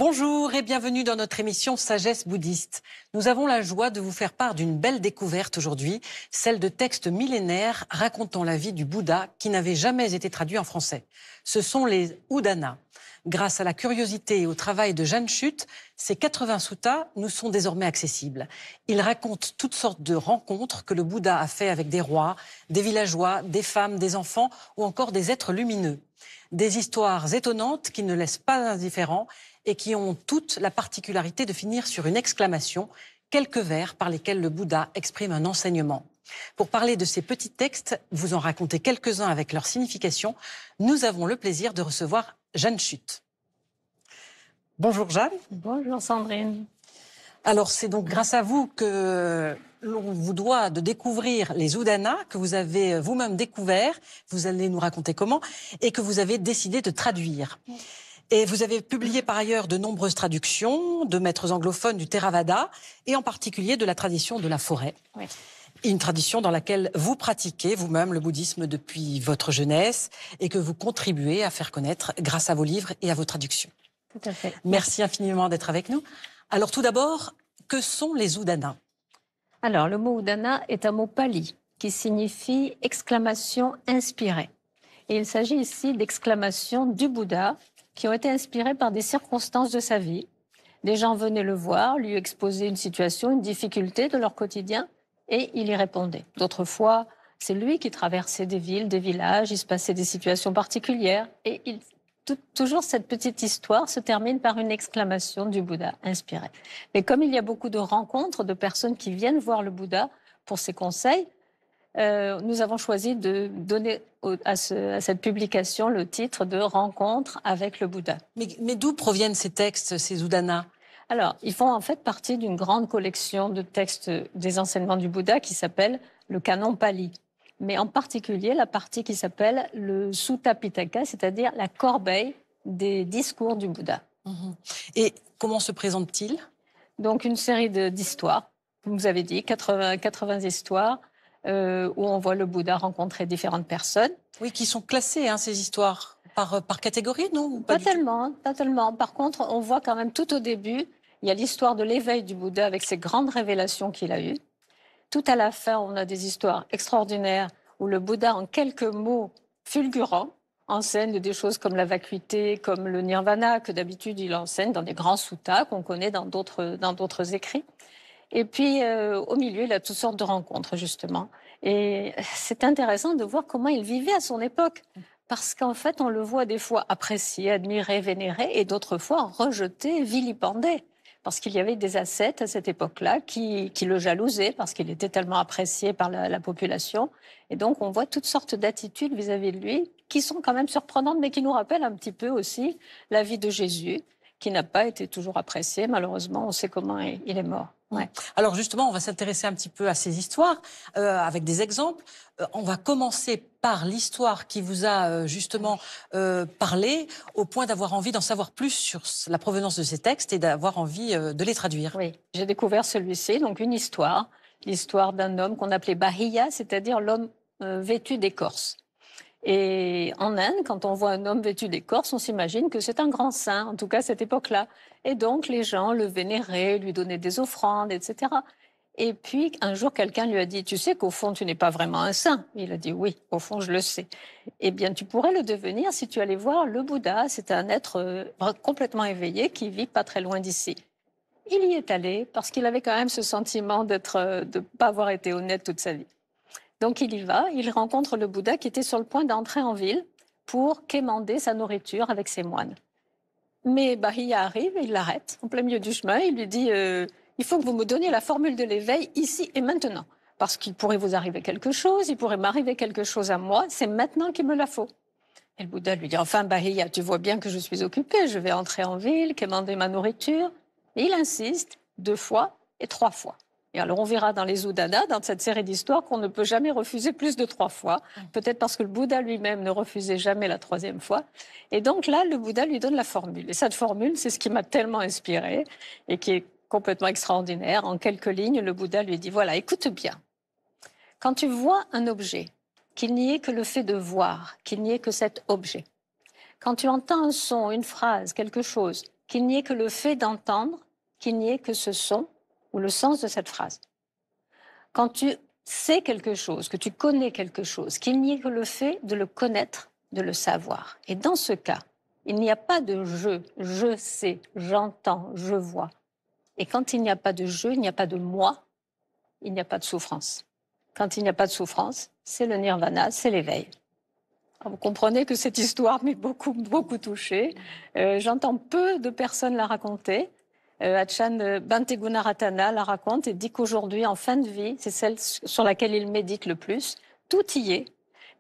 Bonjour et bienvenue dans notre émission Sagesse bouddhiste. Nous avons la joie de vous faire part d'une belle découverte aujourd'hui, celle de textes millénaires racontant la vie du Bouddha qui n'avaient jamais été traduits en français. Ce sont les Udana. Grâce à la curiosité et au travail de Jeanne Chut, ces 80 suttas nous sont désormais accessibles. Ils racontent toutes sortes de rencontres que le Bouddha a fait avec des rois, des villageois, des femmes, des enfants ou encore des êtres lumineux. Des histoires étonnantes qui ne laissent pas indifférents et qui ont toute la particularité de finir sur une exclamation, quelques vers par lesquels le Bouddha exprime un enseignement. Pour parler de ces petits textes, vous en racontez quelques-uns avec leur signification, nous avons le plaisir de recevoir Jeanne Chut. Bonjour Jeanne. Bonjour Sandrine. Alors c'est donc grâce à vous que l'on vous doit de découvrir les Udana, que vous avez vous-même découvert, vous allez nous raconter comment, et que vous avez décidé de traduire. Et vous avez publié par ailleurs de nombreuses traductions de maîtres anglophones du Theravada et en particulier de la tradition de la forêt. Oui. Une tradition dans laquelle vous pratiquez vous-même le bouddhisme depuis votre jeunesse et que vous contribuez à faire connaître grâce à vos livres et à vos traductions. Tout à fait. Merci infiniment d'être avec nous. Alors tout d'abord, que sont les Udana ? Alors le mot Udana est un mot pali qui signifie exclamation inspirée. Et il s'agit ici d'exclamations du Bouddha qui ont été inspirées par des circonstances de sa vie. Des gens venaient le voir, lui exposer une situation, une difficulté de leur quotidien, et il y répondait. D'autres fois, c'est lui qui traversait des villes, des villages, il se passait des situations particulières, et toujours cette petite histoire se termine par une exclamation du Bouddha inspirée. Mais comme il y a beaucoup de rencontres de personnes qui viennent voir le Bouddha pour ses conseils, nous avons choisi de donner à cette publication le titre de « Rencontre avec le Bouddha ». Mais d'où proviennent ces textes, ces Udana ? Alors, ils font en fait partie d'une grande collection de textes des enseignements du Bouddha qui s'appelle le canon Pali. Mais en particulier la partie qui s'appelle le Sutta Pitaka, c'est-à-dire la corbeille des discours du Bouddha. Et comment se présente-t-il ? Donc une série d'histoires, comme vous avez dit, 80 histoires, où on voit le Bouddha rencontrer différentes personnes. Oui, qui sont classées, hein, ces histoires, par catégorie, non ? Ou pas tellement. Par contre, on voit quand même tout au début, il y a l'histoire de l'éveil du Bouddha avec ses grandes révélations qu'il a eues. Tout à la fin, on a des histoires extraordinaires où le Bouddha, en quelques mots fulgurants, enseigne des choses comme la vacuité, comme le nirvana, que d'habitude il enseigne dans des grands suttas qu'on connaît dans d'autres écrits. Et puis, au milieu, il a toutes sortes de rencontres, justement. Et c'est intéressant de voir comment il vivait à son époque. Parce qu'en fait, on le voit des fois apprécié, admiré, vénéré, et d'autres fois rejeté, vilipendé. Parce qu'il y avait des ascètes à cette époque-là qui le jalousaient, parce qu'il était tellement apprécié par la population. Et donc, on voit toutes sortes d'attitudes vis-à-vis de lui, qui sont quand même surprenantes, mais qui nous rappellent un petit peu aussi la vie de Jésus, qui n'a pas été toujours apprécié. Malheureusement, on sait comment il est mort. Ouais. Alors justement, on va s'intéresser un petit peu à ces histoires avec des exemples. On va commencer par l'histoire qui vous a justement parlé au point d'avoir envie d'en savoir plus sur la provenance de ces textes et d'avoir envie de les traduire. Oui, j'ai découvert celui-ci, donc une histoire, l'histoire d'un homme qu'on appelait Bahiya, c'est-à-dire l'homme vêtu d'écorce. Et en Inde, quand on voit un homme vêtu d'écorce, on s'imagine que c'est un grand saint, en tout cas à cette époque-là. Et donc les gens le vénéraient, lui donnaient des offrandes, etc. Et puis un jour, quelqu'un lui a dit « Tu sais qu'au fond, tu n'es pas vraiment un saint ?» Il a dit « Oui, au fond, je le sais. » Eh bien, tu pourrais le devenir si tu allais voir le Bouddha. C'est un être complètement éveillé qui vit pas très loin d'ici. Il y est allé parce qu'il avait quand même ce sentiment de ne pas avoir été honnête toute sa vie. Donc il y va, il rencontre le Bouddha qui était sur le point d'entrer en ville pour quémander sa nourriture avec ses moines. Mais Bahiya arrive et il l'arrête en plein milieu du chemin. Il lui dit il faut que vous me donniez la formule de l'éveil ici et maintenant. Parce qu'il pourrait vous arriver quelque chose, il pourrait m'arriver quelque chose à moi, c'est maintenant qu'il me la faut. Et le Bouddha lui dit enfin Bahiya, tu vois bien que je suis occupé, je vais entrer en ville, quémander ma nourriture. Et il insiste 2 fois et 3 fois. Et alors on verra dans les Udana, dans cette série d'histoires, qu'on ne peut jamais refuser plus de 3 fois. Peut-être parce que le Bouddha lui-même ne refusait jamais la 3e fois. Et donc là, le Bouddha lui donne la formule. Et cette formule, c'est ce qui m'a tellement inspirée et qui est complètement extraordinaire. En quelques lignes, le Bouddha lui dit, voilà, écoute bien. Quand tu vois un objet, qu'il n'y ait que le fait de voir, qu'il n'y ait que cet objet. Quand tu entends un son, une phrase, quelque chose, qu'il n'y ait que le fait d'entendre, qu'il n'y ait que ce son ou le sens de cette phrase. Quand tu sais quelque chose, que tu connais quelque chose, qu'il n'y ait que le fait de le connaître, de le savoir. Et dans ce cas, il n'y a pas de je sais, j'entends, je vois. Et quand il n'y a pas de je, il n'y a pas de moi, il n'y a pas de souffrance. Quand il n'y a pas de souffrance, c'est le nirvana, c'est l'éveil. Alors, vous comprenez que cette histoire m'est beaucoup, beaucoup touchée. J'entends peu de personnes la raconter. Achan Bhante Gunaratana la raconte et dit qu'aujourd'hui, en fin de vie, c'est celle sur laquelle il médite le plus. Tout y est.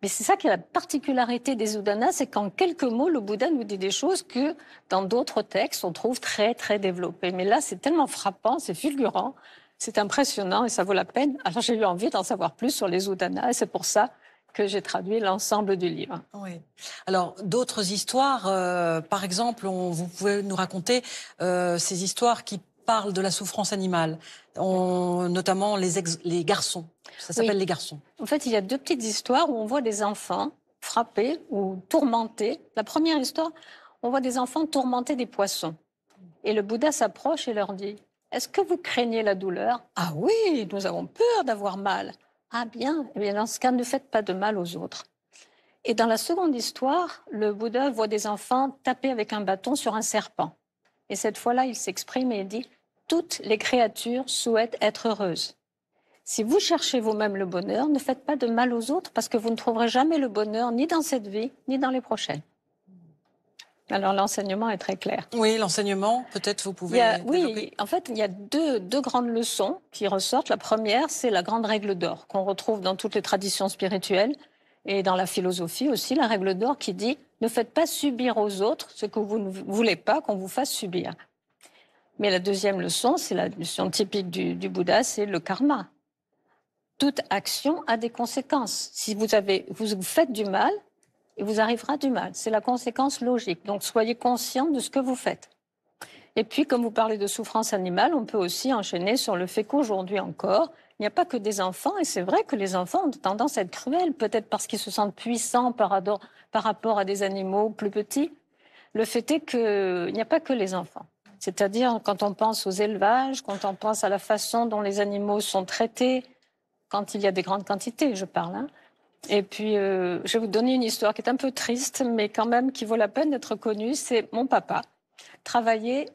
Mais c'est ça qui est la particularité des Udanas, c'est qu'en quelques mots, le Bouddha nous dit des choses que dans d'autres textes, on trouve très, très développées. Mais là, c'est tellement frappant, c'est fulgurant, c'est impressionnant et ça vaut la peine. Alors, j'ai eu envie d'en savoir plus sur les Udanas et c'est pour ça que j'ai traduit l'ensemble du livre. Oui. Alors, d'autres histoires, par exemple, vous pouvez nous raconter ces histoires qui parlent de la souffrance animale, notamment les garçons. Ça s'appelle les garçons. En fait, il y a deux petites histoires où on voit des enfants frappés ou tourmentés. La première histoire, on voit des enfants tourmenter des poissons. Et le Bouddha s'approche et leur dit « Est-ce que vous craignez la douleur ?»« Ah oui, nous avons peur d'avoir mal. »« Ah bien, eh bien, dans ce cas, ne faites pas de mal aux autres. » Et dans la seconde histoire, le Bouddha voit des enfants taper avec un bâton sur un serpent. Et cette fois-là, il s'exprime et il dit « Toutes les créatures souhaitent être heureuses. Si vous cherchez vous-même le bonheur, ne faites pas de mal aux autres parce que vous ne trouverez jamais le bonheur ni dans cette vie, ni dans les prochaines. » Alors l'enseignement est très clair. Oui, l'enseignement, peut-être vous pouvez développer. Oui, en fait, il y a deux grandes leçons qui ressortent. La première, c'est la grande règle d'or qu'on retrouve dans toutes les traditions spirituelles et dans la philosophie aussi, la règle d'or qui dit « Ne faites pas subir aux autres ce que vous ne voulez pas qu'on vous fasse subir. » Mais la deuxième leçon, c'est la leçon typique du Bouddha, c'est le karma. Toute action a des conséquences. Si vous faites du mal, il vous arrivera du mal. C'est la conséquence logique. Donc, soyez conscient de ce que vous faites. Et puis, comme vous parlez de souffrance animale, on peut aussi enchaîner sur le fait qu'aujourd'hui encore, il n'y a pas que des enfants. Et c'est vrai que les enfants ont tendance à être cruels, peut-être parce qu'ils se sentent puissants par rapport à des animaux plus petits. Le fait est qu'il n'y a pas que les enfants. C'est-à-dire, quand on pense aux élevages, quand on pense à la façon dont les animaux sont traités, quand il y a des grandes quantités, je parle. Hein. Et puis, je vais vous donner une histoire qui est un peu triste, mais quand même qui vaut la peine d'être connue. C'est mon papa travaillait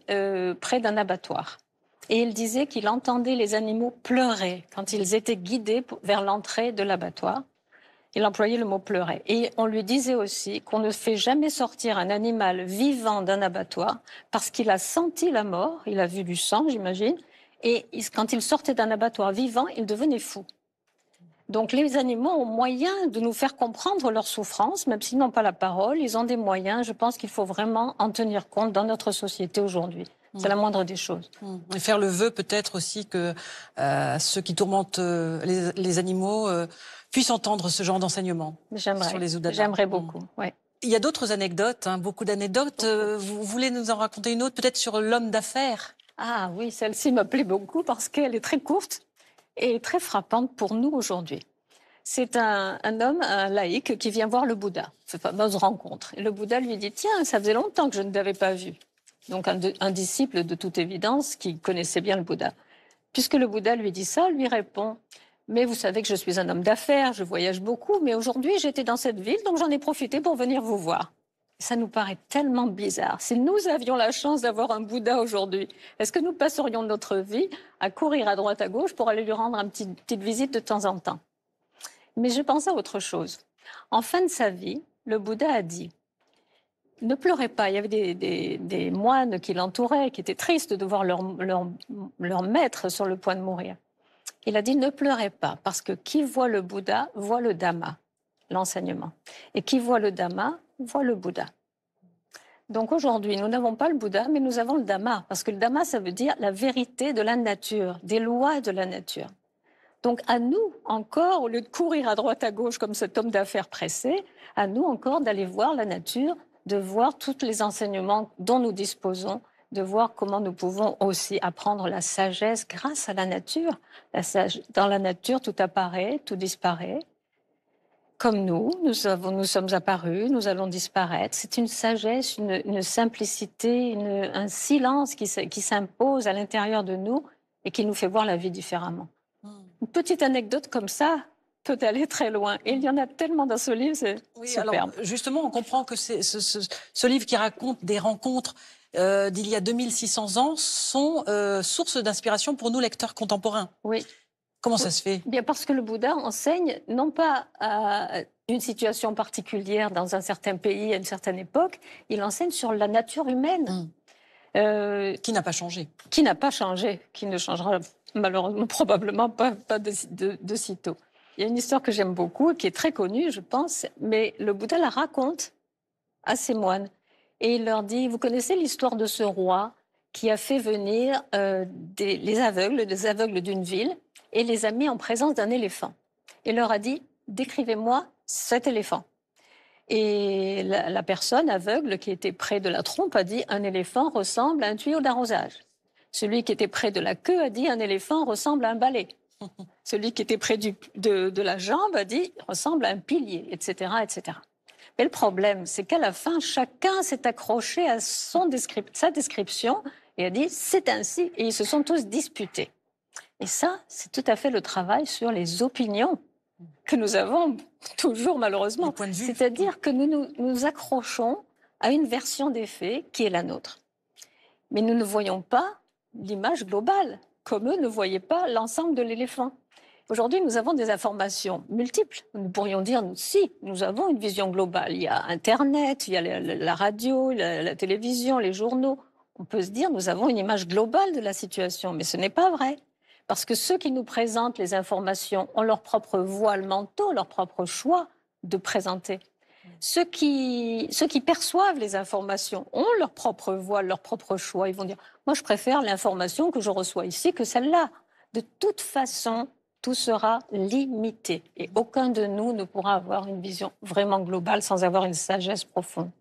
près d'un abattoir. Et il disait qu'il entendait les animaux pleurer quand ils étaient guidés vers l'entrée de l'abattoir. Il employait le mot pleurer. Et on lui disait aussi qu'on ne fait jamais sortir un animal vivant d'un abattoir parce qu'il a senti la mort, il a vu du sang, j'imagine, et quand il sortait d'un abattoir vivant, il devenait fou. Donc les animaux ont moyen de nous faire comprendre leur souffrance, même s'ils n'ont pas la parole, ils ont des moyens. Je pense qu'il faut vraiment en tenir compte dans notre société aujourd'hui. C'est la moindre des choses. Et faire le vœu peut-être aussi que ceux qui tourmentent les animaux puissent entendre ce genre d'enseignement sur les Udanas. J'aimerais beaucoup, ouais. Il y a d'autres anecdotes, hein, beaucoup d'anecdotes. Vous voulez nous en raconter une autre, peut-être sur l'homme d'affaires? Ah oui, celle-ci me plaît beaucoup parce qu'elle est très courte et très frappante pour nous aujourd'hui. C'est un homme, un laïc, qui vient voir le Bouddha, cette fameuse rencontre. Et le Bouddha lui dit « Tiens, ça faisait longtemps que je ne t'avais pas vu. » Donc un disciple de toute évidence qui connaissait bien le Bouddha. Puisque le Bouddha lui dit ça, lui répond « Mais vous savez que je suis un homme d'affaires, je voyage beaucoup, mais aujourd'hui j'étais dans cette ville, donc j'en ai profité pour venir vous voir. » Ça nous paraît tellement bizarre. Si nous avions la chance d'avoir un Bouddha aujourd'hui, est-ce que nous passerions notre vie à courir à droite à gauche pour aller lui rendre une petite visite de temps en temps? Mais je pense à autre chose. En fin de sa vie, le Bouddha a dit « Ne pleurez pas ». Il y avait des moines qui l'entouraient, qui étaient tristes de voir leur maître sur le point de mourir. Il a dit « Ne pleurez pas, parce que qui voit le Bouddha voit le Dhamma, l'enseignement. Et qui voit le Dhamma voit le Bouddha. » Donc aujourd'hui, nous n'avons pas le Bouddha, mais nous avons le Dhamma, parce que le Dhamma, ça veut dire la vérité de la nature, des lois de la nature. Donc à nous encore, au lieu de courir à droite à gauche comme cet homme d'affaires pressé, à nous encore d'aller voir la nature, de voir tous les enseignements dont nous disposons, de voir comment nous pouvons aussi apprendre la sagesse grâce à la nature. Dans la nature, tout apparaît, tout disparaît. comme nous sommes apparus, nous allons disparaître. C'est une sagesse, une simplicité, un silence qui s'impose à l'intérieur de nous et qui nous fait voir la vie différemment. Une petite anecdote comme ça peut aller très loin. Et il y en a tellement dans ce livre, c'est superbe. Alors, justement, on comprend que ce livre qui raconte des rencontres d'il y a 2600 ans sont source d'inspiration pour nous, lecteurs contemporains. Oui. Comment ça se fait? Bien parce que le Bouddha enseigne non pas à une situation particulière dans un certain pays à une certaine époque, il enseigne sur la nature humaine. Qui n'a pas changé. Qui n'a pas changé, qui ne changera malheureusement probablement pas de sitôt. Il y a une histoire que j'aime beaucoup, qui est très connue, je pense, mais le Bouddha la raconte à ses moines. Et il leur dit, vous connaissez l'histoire de ce roi qui a fait venir des aveugles d'une ville et les a mis en présence d'un éléphant. Et leur a dit, décrivez-moi cet éléphant. Et la personne aveugle qui était près de la trompe a dit, un éléphant ressemble à un tuyau d'arrosage. Celui qui était près de la queue a dit, un éléphant ressemble à un balai. Celui qui était près de la jambe a dit, ressemble à un pilier, etc., etc. Mais le problème, c'est qu'à la fin, chacun s'est accroché à sa description et a dit, c'est ainsi. Et ils se sont tous disputés. Et ça, c'est tout à fait le travail sur les opinions que nous avons toujours malheureusement. C'est-à-dire que nous nous accrochons à une version des faits qui est la nôtre. Mais nous ne voyons pas l'image globale, comme eux ne voyaient pas l'ensemble de l'éléphant. Aujourd'hui, nous avons des informations multiples. Nous pourrions dire, si, nous avons une vision globale. Il y a Internet, il y a la radio, la télévision, les journaux. On peut se dire, nous avons une image globale de la situation, mais ce n'est pas vrai. Parce que ceux qui nous présentent les informations ont leur propre voile mentaux, leur propre choix de présenter. Ceux qui perçoivent les informations ont leur propre voile, leur propre choix. Ils vont dire, moi je préfère l'information que je reçois ici que celle-là. De toute façon, tout sera limité. Et aucun de nous ne pourra avoir une vision vraiment globale sans avoir une sagesse profonde.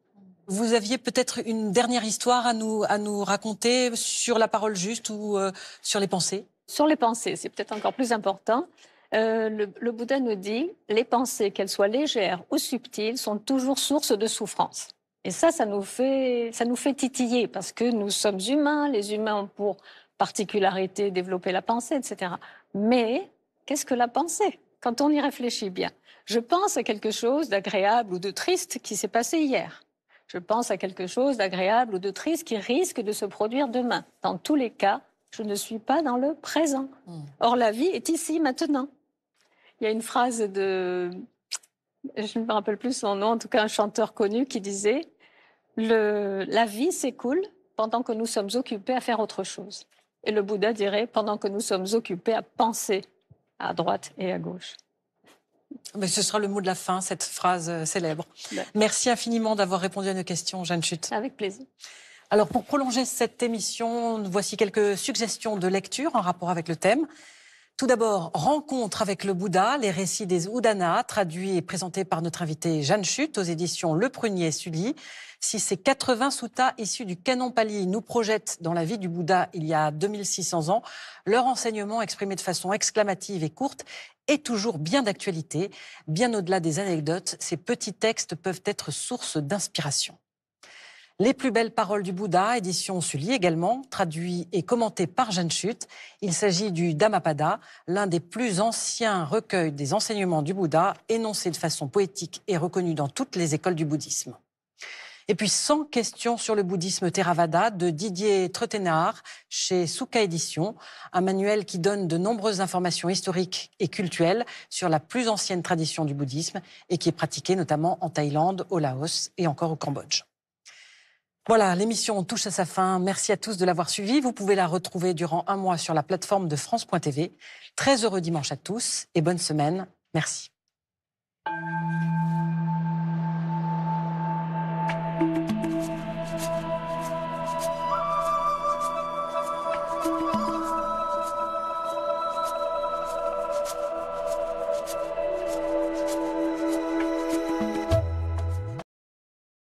Vous aviez peut-être une dernière histoire à nous raconter sur la parole juste ou sur les pensées? Sur les pensées, c'est peut-être encore plus important. Le Bouddha nous dit, les pensées, qu'elles soient légères ou subtiles, sont toujours source de souffrance. Et ça nous fait titiller, parce que nous sommes humains, les humains ont pour particularité développer la pensée, etc. Mais qu'est-ce que la pensée? Quand on y réfléchit bien, je pense à quelque chose d'agréable ou de triste qui s'est passé hier. Je pense à quelque chose d'agréable ou de triste qui risque de se produire demain. Dans tous les cas, je ne suis pas dans le présent. Or, la vie est ici, maintenant. Il y a une phrase je ne me rappelle plus son nom, en tout cas un chanteur connu qui disait « La vie s'écoule pendant que nous sommes occupés à faire autre chose. » Et le Bouddha dirait « pendant que nous sommes occupés à penser à droite et à gauche. » Mais ce sera le mot de la fin, cette phrase célèbre. Ouais. Merci infiniment d'avoir répondu à nos questions, Jeanne Chut. Avec plaisir. Alors, pour prolonger cette émission, voici quelques suggestions de lecture en rapport avec le thème. Tout d'abord, Rencontre avec le Bouddha, les récits des Udana, traduits et présentés par notre invitée Jeanne Chut aux éditions Le Prunier Sully. Si ces 80 suttas issus du canon Pali nous projettent dans la vie du Bouddha il y a 2600 ans, leur enseignement exprimé de façon exclamative et courte est toujours bien d'actualité. Bien au-delà des anecdotes, ces petits textes peuvent être source d'inspiration. Les plus belles paroles du Bouddha, édition Sully également, traduit et commenté par Jeanne Chut. Il s'agit du Dhammapada, l'un des plus anciens recueils des enseignements du Bouddha, énoncé de façon poétique et reconnu dans toutes les écoles du bouddhisme. Et puis 100 questions sur le bouddhisme Theravada de Didier Tretenard chez Sukha Édition, un manuel qui donne de nombreuses informations historiques et cultuelles sur la plus ancienne tradition du bouddhisme et qui est pratiquée notamment en Thaïlande, au Laos et encore au Cambodge. Voilà, l'émission touche à sa fin. Merci à tous de l'avoir suivie. Vous pouvez la retrouver durant un mois sur la plateforme de France.tv. Très heureux dimanche à tous et bonne semaine. Merci.